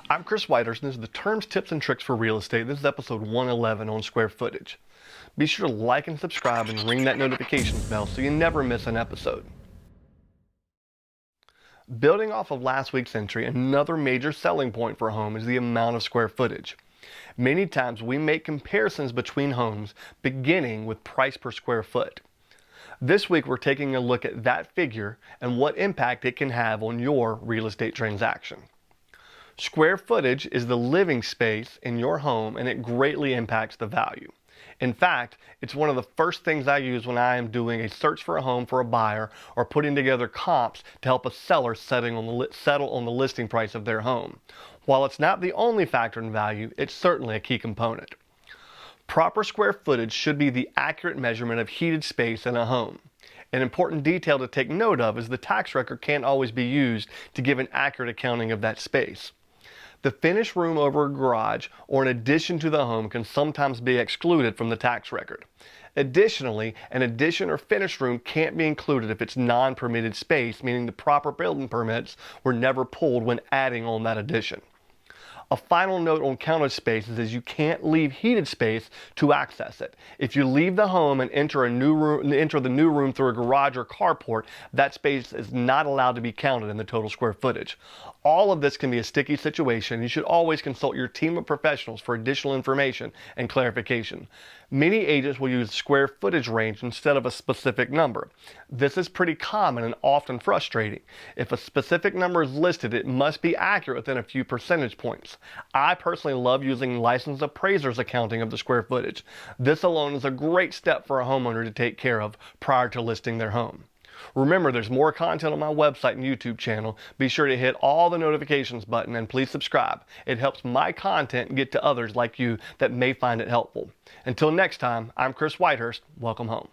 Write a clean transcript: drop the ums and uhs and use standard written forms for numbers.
I'm Chris Whitehurst, and this is the Terms, Tips, and Tricks for Real Estate. This is episode 111 on square footage. Be sure to like and subscribe and ring that notifications bell so you never miss an episode. Building off of last week's entry, another major selling point for a home is the amount of square footage. Many times we make comparisons between homes beginning with price per square foot. This week we're taking a look at that figure and what impact it can have on your real estate transaction. Square footage is the living space in your home, and it greatly impacts the value. In fact, it's one of the first things I use when I am doing a search for a home for a buyer or putting together comps to help a seller settle on the listing price of their home. While it's not the only factor in value, it's certainly a key component. Proper square footage should be the accurate measurement of heated space in a home. An important detail to take note of is the tax record can't always be used to give an accurate accounting of that space. The finished room over a garage or an addition to the home can sometimes be excluded from the tax record. Additionally, an addition or finished room can't be included if it's non-permitted space, meaning the proper building permits were never pulled when adding on that addition. A final note on counted spaces is you can't leave heated space to access it. If you leave the home and enter the new room through a garage or carport, that space is not allowed to be counted in the total square footage. All of this can be a sticky situation. You should always consult your team of professionals for additional information and clarification. Many agents will use square footage range instead of a specific number. This is pretty common and often frustrating. If a specific number is listed, it must be accurate within a few percentage points. I personally love using licensed appraisers' accounting of the square footage. This alone is a great step for a homeowner to take care of prior to listing their home. Remember, there's more content on my website and YouTube channel. Be sure to hit all the notifications button and please subscribe. It helps my content get to others like you that may find it helpful. Until next time, I'm Chris Whitehurst. Welcome home.